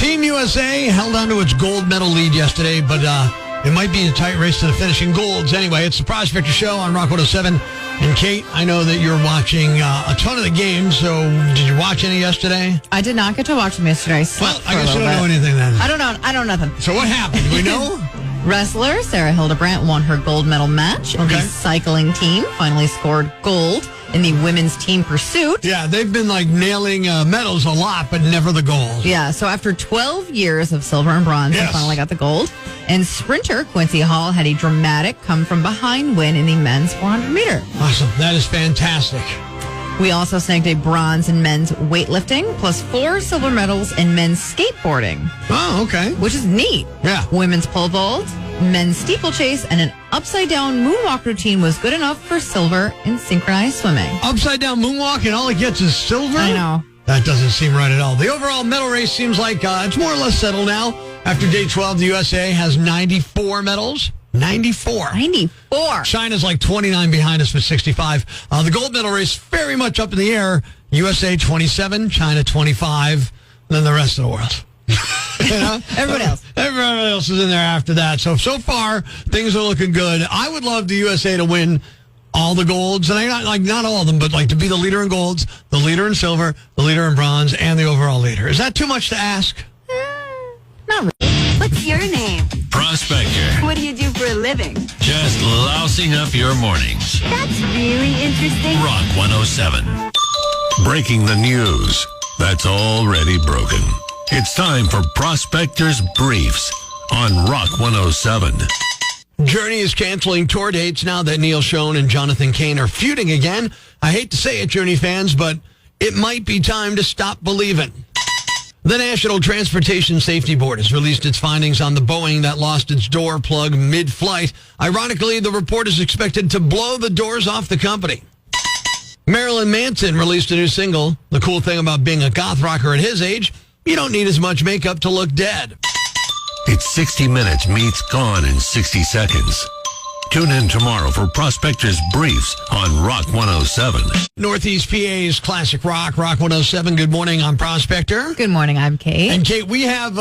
Team USA held on to its gold medal lead yesterday, but it might be a tight race to the finishing golds. Anyway, it's the Prospector Show on Rock 107. And Kate, I know that you're watching a ton of the games, so did you watch any yesterday? I did not get to watch them yesterday. I slept I guess you don't know anything then. I don't know nothing. So what happened? Do we know? Wrestler Sarah Hildebrandt won her gold medal match. Okay. The cycling team finally scored gold in the women's team pursuit. Yeah, they've been nailing medals a lot, but never the gold. Yeah, so after 12 years of silver and bronze, they finally got the gold. And sprinter Quincy Hall had a dramatic come-from-behind win in the men's 400-meter. Awesome. That is fantastic. We also snagged a bronze in men's weightlifting, plus 4 silver medals in men's skateboarding. Oh, okay. Which is neat. Yeah. Women's pole vault, men's steeplechase, and an upside-down moonwalk routine was good enough for silver in synchronized swimming. Upside-down moonwalk, and all it gets is silver? I know. That doesn't seem right at all. The overall medal race seems like it's more or less settled now. After day 12, the USA has 94 medals. 94. China's 29 behind us with 65. The gold medal race very much up in the air. USA 27, China 25, and then the rest of the world. Everybody else. Everybody else is in there after that. So far, things are looking good. I would love the USA to win all the golds, and not all of them, but to be the leader in golds, the leader in silver, the leader in bronze, and the overall leader. Is that too much to ask? Not really. What's your name? Prospector. What do you do for a living? Just lousing up your mornings. That's really interesting. Rock 107. Breaking the news that's already broken. It's time for Prospector's Briefs on Rock 107. Journey is canceling tour dates now that Neil Schon and Jonathan Cain are feuding again. I hate to say it, Journey fans, but it might be time to stop believing. The National Transportation Safety Board has released its findings on the Boeing that lost its door plug mid-flight. Ironically, the report is expected to blow the doors off the company. Marilyn Manson released a new single. The cool thing about being a goth rocker at his age, you don't need as much makeup to look dead. It's 60 Minutes meets Gone in 60 Seconds. Tune in tomorrow for Prospector's Briefs on Rock 107. Northeast PA's Classic Rock, Rock 107. Good morning, I'm Prospector. Good morning, I'm Kate. And Kate, we have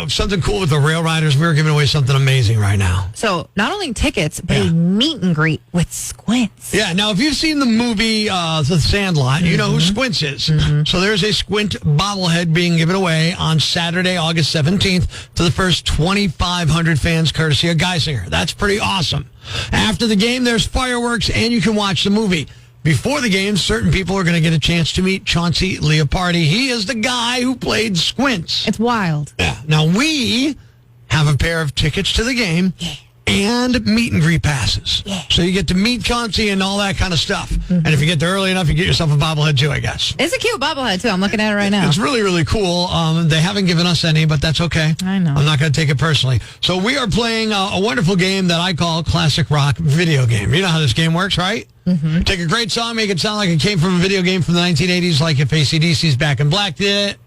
something cool with the Rail Riders. We're giving away something amazing right now. So, not only tickets, but a meet and greet with Squints. Yeah, now if you've seen the movie The Sandlot, you know who Squints is. So there's a Squint bobblehead being given away on Saturday, August 17th to the first 2,500 fans courtesy of Geisinger. That's pretty awesome. After the game, there's fireworks, and you can watch the movie. Before the game, certain people are going to get a chance to meet Chauncey Leopardi. He is the guy who played Squints. It's wild. Yeah. Now, we have a pair of tickets to the game and meet and greet passes. Yeah. So you get to meet Chauncey and all that kind of stuff. And if you get there early enough, you get yourself a bobblehead, too, I guess. It's a cute bobblehead, too. I'm looking at it right now. It's really, really cool. They haven't given us any, but that's okay. I know. I'm not going to take it personally. So we are playing a wonderful game that I call Classic Rock Video Game. You know how this game works, right? Mm-hmm. Take a great song, make it sound like it came from a video game from the 1980s, like if AC/DC's Back in Black did it.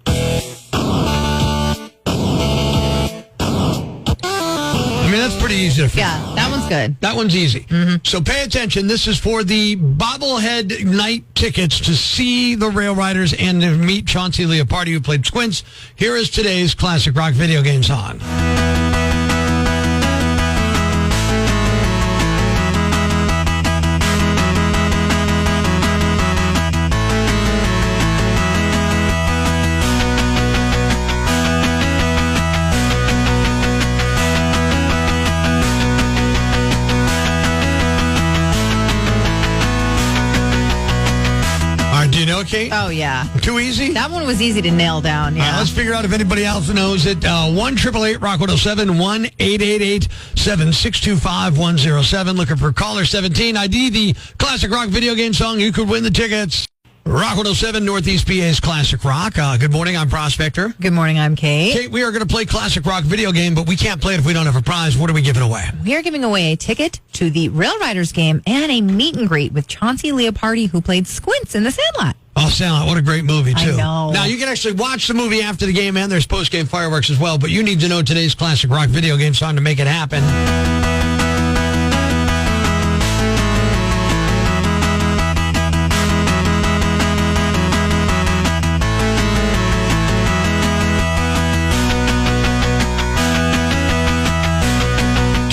I mean, that's pretty easy to figure. Yeah, that one's good. That one's easy. So pay attention. This is for the bobblehead night tickets to see the Rail Riders and to meet Chauncey Leopardi, who played Squints. Here is today's Classic Rock Video Game song. Do you know, Kate? Oh, yeah. Too easy? That one was easy to nail down, yeah. All right, let's figure out if anybody else knows it. 1-888-ROCK-107, 1-888-762-5107. Looking for caller 17. ID the Classic Rock video game song. You could win the tickets. Rock 107, Northeast PA's Classic Rock. Good morning, I'm Prospector. Good morning, I'm Kate. Kate, we are going to play Classic Rock video game, but we can't play it if we don't have a prize. What are we giving away? We are giving away a ticket to the Rail Riders game and a meet and greet with Chauncey Leopardi, who played Squints in The Sandlot. Oh, Sandlot, what a great movie, too. I know. Now, you can actually watch the movie after the game, and there's post-game fireworks as well, but you need to know today's Classic Rock video game song to make it happen.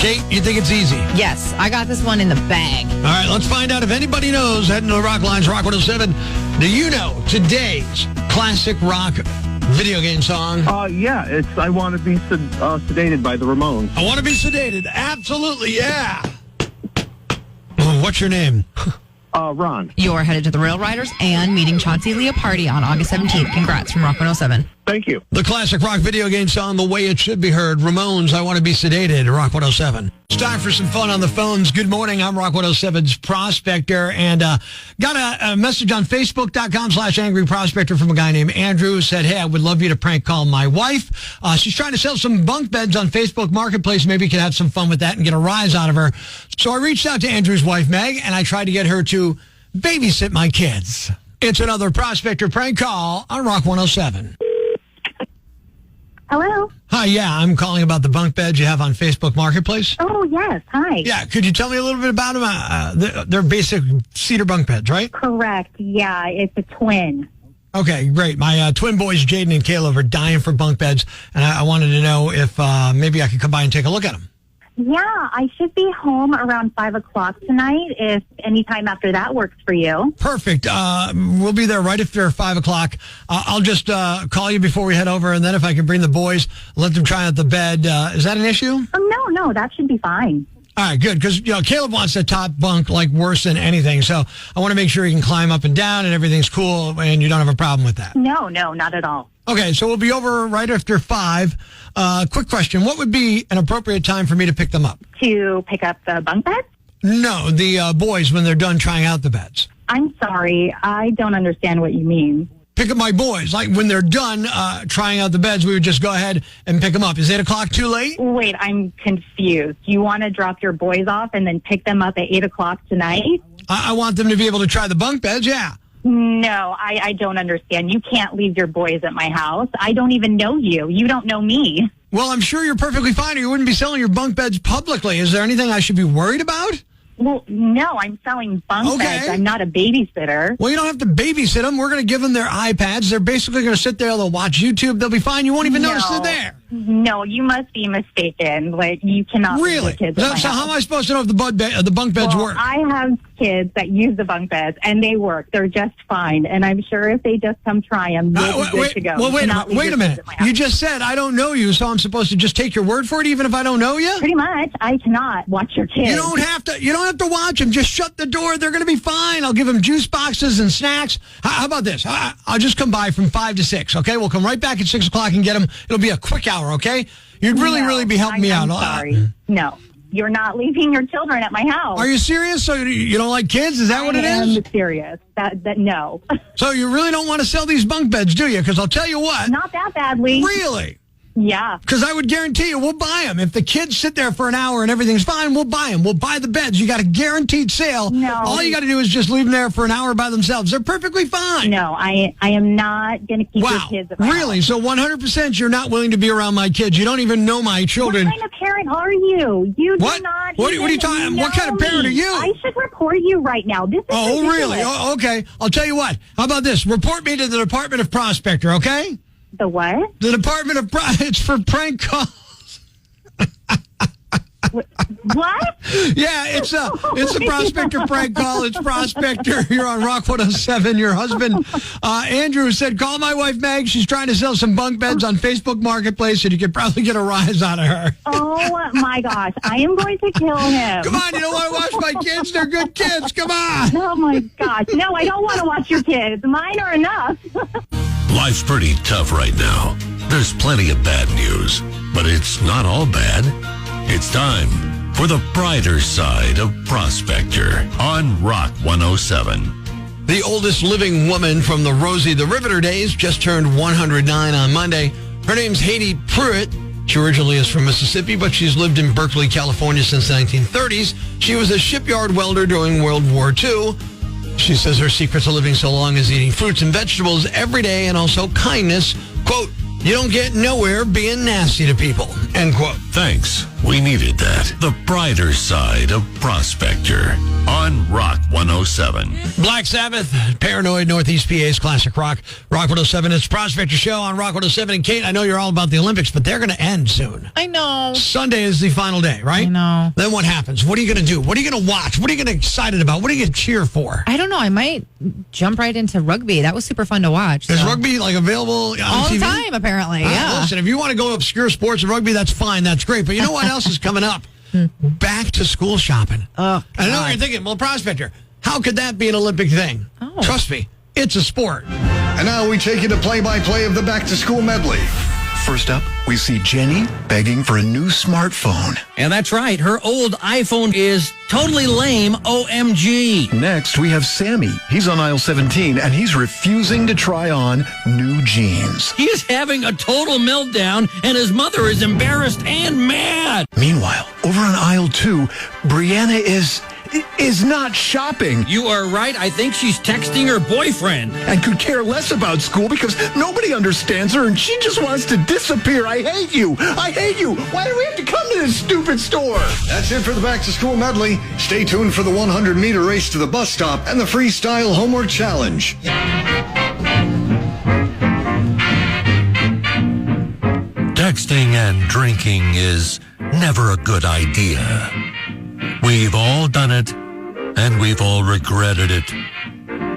Kate, you think it's easy? Yes, I got this one in the bag. All right, let's find out if anybody knows. Heading to the Rock Lines, Rock 107. Do you know today's classic rock video game song? Yeah, it's I Want to Be Sedated by the Ramones. I Want to Be Sedated. Absolutely, yeah. Oh, what's your name? Ron. You're headed to the Rail Riders and meeting Chauncey Leopardi on August 17th. Congrats from Rock 107. Thank you. The classic rock video game song, The Way It Should Be Heard. Ramones, I Want to Be Sedated, Rock 107. It's time for some fun on the phones. Good morning. I'm Rock 107's Prospector, and got a message on Facebook.com/Angry Prospector from a guy named Andrew who said, hey, I would love you to prank call my wife. She's trying to sell some bunk beds on Facebook Marketplace. Maybe you could have some fun with that and get a rise out of her. So I reached out to Andrew's wife, Meg, and I tried to get her to babysit my kids. It's another Prospector prank call on Rock 107. Hello? Hi, yeah, I'm calling about the bunk beds you have on Facebook Marketplace. Oh, yes. Hi. Yeah, could you tell me a little bit about them? They're basic cedar bunk beds, right? Correct. Yeah, it's a twin. Okay, great. My twin boys, Jaden and Caleb, are dying for bunk beds, and I wanted to know if maybe I could come by and take a look at them. Yeah, I should be home around 5 o'clock tonight if any time after that works for you. Perfect. We'll be there right after 5 o'clock. I'll just call you before we head over, and then if I can bring the boys, let them try out the bed. Is that an issue? No, that should be fine. All right, good, because Caleb wants the top bunk like worse than anything, so I want to make sure he can climb up and down and everything's cool and you don't have a problem with that. No, not at all. Okay, so we'll be over right after 5. Quick question, what would be an appropriate time for me to pick them up? To pick up the bunk beds? No, the boys when they're done trying out the beds. I'm sorry, I don't understand what you mean. Pick up my boys. Like when they're done trying out the beds, we would just go ahead and pick them up. Is 8 o'clock too late? Wait, I'm confused. You want to drop your boys off and then pick them up at 8 o'clock tonight? I want them to be able to try the bunk beds, yeah. No, I don't understand. You can't leave your boys at my house. I don't even know you. You don't know me. Well, I'm sure you're perfectly fine or you wouldn't be selling your bunk beds publicly. Is there anything I should be worried about? Well, no, I'm selling bunk beds. I'm not a babysitter. Well, you don't have to babysit them. We're going to give them their iPads. They're basically going to sit there. They'll watch YouTube. They'll be fine. You won't even notice they're there. No, you must be mistaken. Like, you cannot leave really? your kids at my So house. how am I supposed to know if the bunk beds work? I have kids that use the bunk beds, and they work. They're just fine. And I'm sure if they just come try them, they'll be good to go. Well, wait a minute. You just said I don't know you, so I'm supposed to just take your word for it, even if I don't know you? Pretty much. I cannot watch your kids. You don't have to watch them. Just shut the door. They're going to be fine. I'll give them juice boxes and snacks. How about this? I'll just come by from 5 to 6, okay? We'll come right back at 6 o'clock and get them. It'll be a quick hour, okay? You'd really be helping me out. I'm sorry. No. You're not leaving your children at my house. Are you serious? So you don't like kids? Is that what it is? I'm serious. That no. So you really don't want to sell these bunk beds, do you? Because I'll tell you what. Not that badly. Really? Yeah. Because I would guarantee you, we'll buy them. If the kids sit there for an hour and everything's fine, we'll buy them. We'll buy the beds. You got a guaranteed sale. No. All you got to do is just leave them there for an hour by themselves. They're perfectly fine. No, I am not going to keep your kids at my Really? house. So 100% you're not willing to be around my kids. You don't even know my children. What kind of parent are you? You What? do not What are you talking? What kind of parent me. are you? I should report you right now. This is Oh, ridiculous. really? Oh, okay. I'll tell you what. How about this? Report me to the Department of Prospector, okay? The what? The Department of It's for prank calls. What? Yeah, it's a Prospector prank call. It's Prospector. You're on Rock 107. Your husband, Andrew, said, call my wife, Meg. She's trying to sell some bunk beds on Facebook Marketplace, and you could probably get a rise out of her. Oh, my gosh. I am going to kill him. Come on, you don't want to watch my kids? They're good kids. Come on. Oh, my gosh. No, I don't want to watch your kids. Mine are enough. Life's pretty tough right now. There's plenty of bad news, but it's not all bad. It's time for the brighter side of Prospector on Rock 107. The oldest living woman from the Rosie the Riveter days just turned 109 on Monday. Her name's Haiti Pruitt. She originally is from Mississippi, but she's lived in Berkeley, California since the 1930s. She was a shipyard welder during World War II. She says her secret to living so long is eating fruits and vegetables every day and also kindness. Quote, You don't get nowhere being nasty to people. End quote. Thanks. We needed that. The brighter side of Prospector on Rock 107. Black Sabbath, Paranoid, Northeast PA's classic rock. Rock 107, it's Prospector Show on Rock 107. And Kate, I know you're all about the Olympics, but they're going to end soon. I know. Sunday is the final day, right? I know. Then what happens? What are you going to do? What are you going to watch? What are you going to get excited about? What are you going to cheer for? I don't know. I might jump right into rugby. That was super fun to watch. Is rugby available on all TV? the time, apparently? Yeah. Listen, if you want to go obscure sports and rugby, that's fine. That's great. But you know what else is coming up? Back to school shopping. Oh, I know what you're thinking. Well, Prospector, how could that be an Olympic thing? Oh. Trust me, it's a sport. And now we take you to play-by-play of the back-to-school medley. First up, we see Jenny begging for a new smartphone. And that's right. Her old iPhone is totally lame. OMG. Next, we have Sammy. He's on aisle 17, and he's refusing to try on new jeans. He is having a total meltdown, and his mother is embarrassed and mad. Meanwhile, over on aisle 2, Brianna is not shopping You are right. I think she's texting her boyfriend. and could care less about school because nobody understands her and she just wants to disappear. I hate you. I hate you. Why do we have to come to this stupid store? That's it for the back-to-school medley. Stay tuned for the 100-meter race to the bus stop and the freestyle homework challenge. Texting and drinking is never a good idea. We've all done it, and we've all regretted it.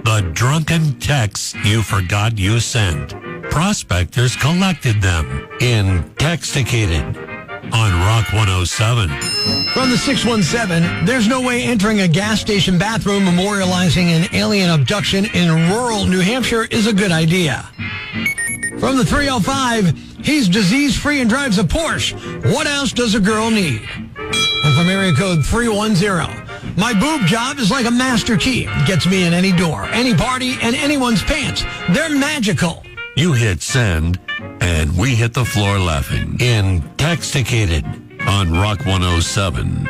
The drunken texts you forgot you sent. Prospectors collected them in Texticated on Rock 107. From the 617, there's no way entering a gas station bathroom memorializing an alien abduction in rural New Hampshire is a good idea. From the 305, he's disease-free and drives a Porsche. What else does a girl need? And from area code 310, my boob job is like a master key. It gets me in any door, any party, and anyone's pants. They're magical. You hit send, and we hit the floor laughing in Texticated on Rock 107.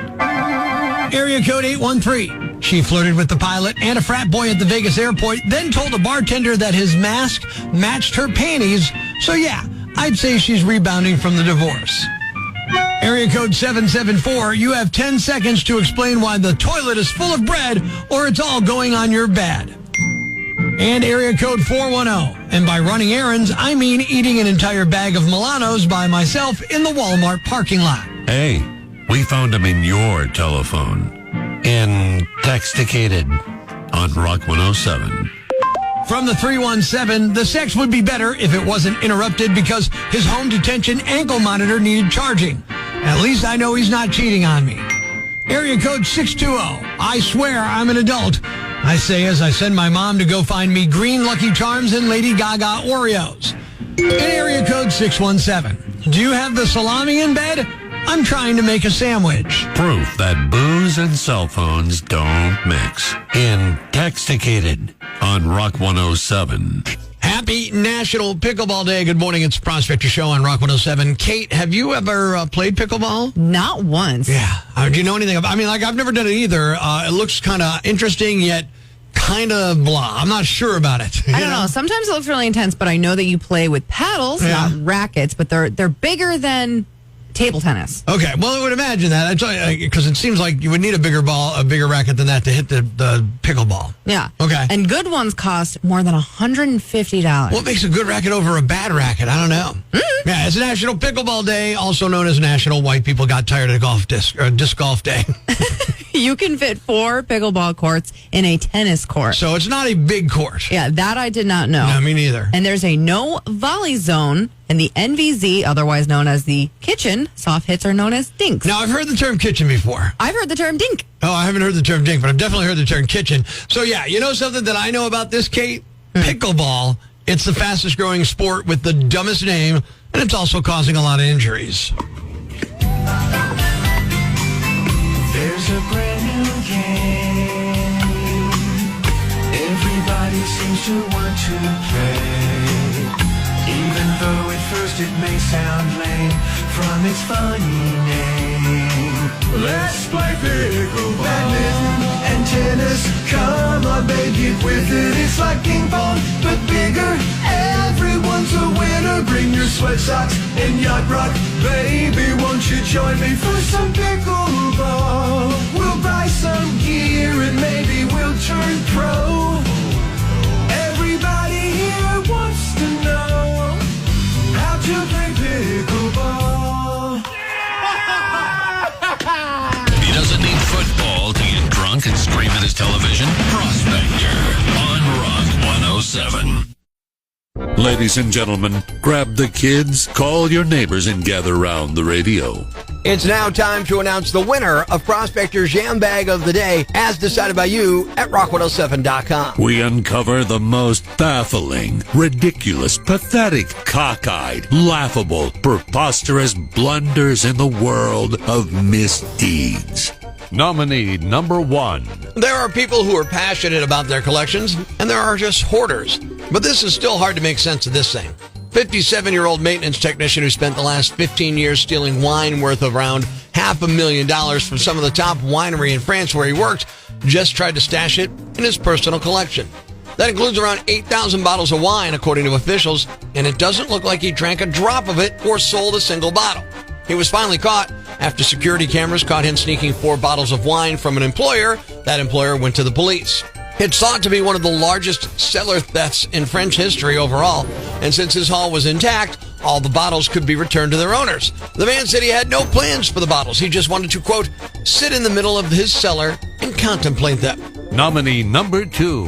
Area code 813. She flirted with the pilot and a frat boy at the Vegas airport, then told a bartender that his mask matched her panties. So yeah, I'd say she's rebounding from the divorce. Area code 774, you have 10 seconds to explain why the toilet is full of bread or it's all going on your bed. And area code 410, and by running errands, I mean eating an entire bag of Milanos by myself in the Walmart parking lot. Hey, we found him in your telephone in Texticated on Rock 107. From the 317, the sex would be better if it wasn't interrupted because his home detention ankle monitor needed charging. At least I know he's not cheating on me. Area code 620, I swear I'm an adult. I say as I send my mom to go find me green Lucky Charms and Lady Gaga Oreos. And area code 617, do you have the salami in bed? I'm trying to make a sandwich. Proof that booze and cell phones don't mix in Texticated on Rock 107. Happy National Pickleball Day. Good morning. It's Prospector Show on Rock 107. Kate, have you ever played pickleball? Not once. Yeah. Do you know anything about it? I mean, I've never done it either. It looks kind of interesting, yet kind of blah. I'm not sure about it. I don't know. Sometimes it looks really intense, but I know that you play with paddles, not rackets, but they're bigger than table tennis. Okay, well, I would imagine that because it seems like you would need a bigger racket than that to hit the pickleball. Yeah. Okay. And good ones cost more than $150. What makes a good racket over a bad racket? I don't know. Yeah, it's National Pickleball Day, also known as National White People Got Tired of Disc Golf Day. You can fit 4 pickleball courts in a tennis court. So it's not a big court. Yeah, that I did not know. No, me neither. And there's a no volley zone in the NVZ, otherwise known as the kitchen. Soft hits are known as dinks. Now, I've heard the term kitchen before. I've heard the term dink. Oh, I haven't heard the term dink, but I've definitely heard the term kitchen. So, yeah, you know something that I know about this, Kate? Pickleball. It's the fastest growing sport with the dumbest name, and it's also causing a lot of injuries. There's a brand new game. Everybody seems to want to play. Even though at first it may sound lame from its funny name. Let's play pickleball. Badminton and tennis. Come on, babe, get with it. It's like ping pong, but bigger. Everyone's a winner. Bring your sweat socks and yacht rock. Baby, won't you join me for some pickleball? We'll buy some gear and maybe we'll turn pro. Everybody here wants to know how to play pickleball. He doesn't need football to get drunk and scream at his television. Prospector on Rock 107. Ladies and gentlemen, grab the kids, call your neighbors, and gather around the radio. It's now time to announce the winner of Prospector's Jam Bag of the Day, as decided by you at rock107.com. We uncover the most baffling, ridiculous, pathetic, cockeyed, laughable, preposterous blunders in the world of misdeeds. Nominee number 1. There are people who are passionate about their collections, and there are just hoarders. But this is still hard to make sense of this thing. 57-year-old maintenance technician who spent the last 15 years stealing wine worth of around $500,000 from some of the top winery in France where he worked, just tried to stash it in his personal collection. That includes around 8,000 bottles of wine, according to officials, and it doesn't look like he drank a drop of it or sold a single bottle. He was finally caught after security cameras caught him sneaking 4 bottles of wine from an employer. That employer went to the police. It's thought to be one of the largest cellar thefts in French history overall, and since his haul was intact, all the bottles could be returned to their owners. The man said he had no plans for the bottles. He just wanted to, quote, sit in the middle of his cellar and contemplate them. Nominee number 2.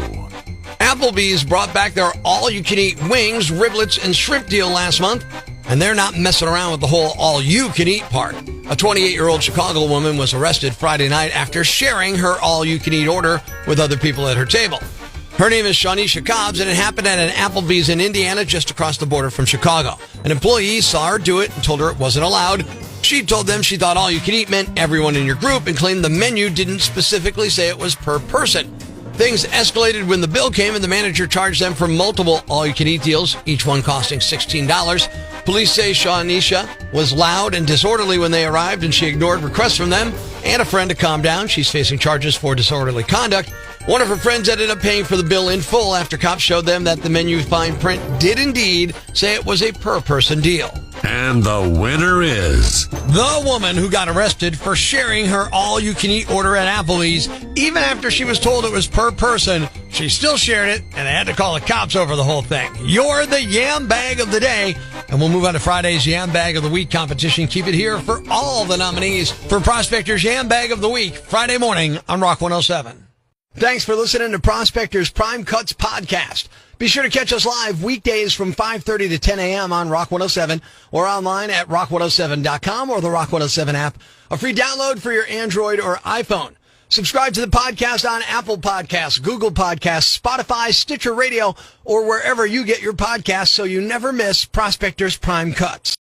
Applebee's brought back their all-you-can-eat wings, riblets, and shrimp deal last month, and they're not messing around with the whole all-you-can-eat part. A 28-year-old Chicago woman was arrested Friday night after sharing her all-you-can-eat order with other people at her table. Her name is Shawnisha Cobbs, and it happened at an Applebee's in Indiana just across the border from Chicago. An employee saw her do it and told her it wasn't allowed. She told them she thought all-you-can-eat meant everyone in your group and claimed the menu didn't specifically say it was per person. Things escalated when the bill came and the manager charged them for multiple all-you-can-eat deals, each one costing $16. Police say Shawnisha was loud and disorderly when they arrived, and she ignored requests from them and a friend to calm down. She's facing charges for disorderly conduct. One of her friends ended up paying for the bill in full after cops showed them that the menu fine print did indeed say it was a per-person deal. And the winner is the woman who got arrested for sharing her all-you-can-eat order at Applebee's. Even after she was told it was per person, she still shared it, and they had to call the cops over the whole thing. You're the Yam Bag of the Day. And we'll move on to Friday's Yam Bag of the Week competition. Keep it here for all the nominees for Prospector's Yam Bag of the Week, Friday morning on Rock 107. Thanks for listening to Prospector's Prime Cuts podcast. Be sure to catch us live weekdays from 5:30 to 10 a.m. on Rock 107 or online at rock107.com or the Rock 107 app, a free download for your Android or iPhone. Subscribe to the podcast on Apple Podcasts, Google Podcasts, Spotify, Stitcher Radio, or wherever you get your podcasts so you never miss Prospector's Prime Cuts.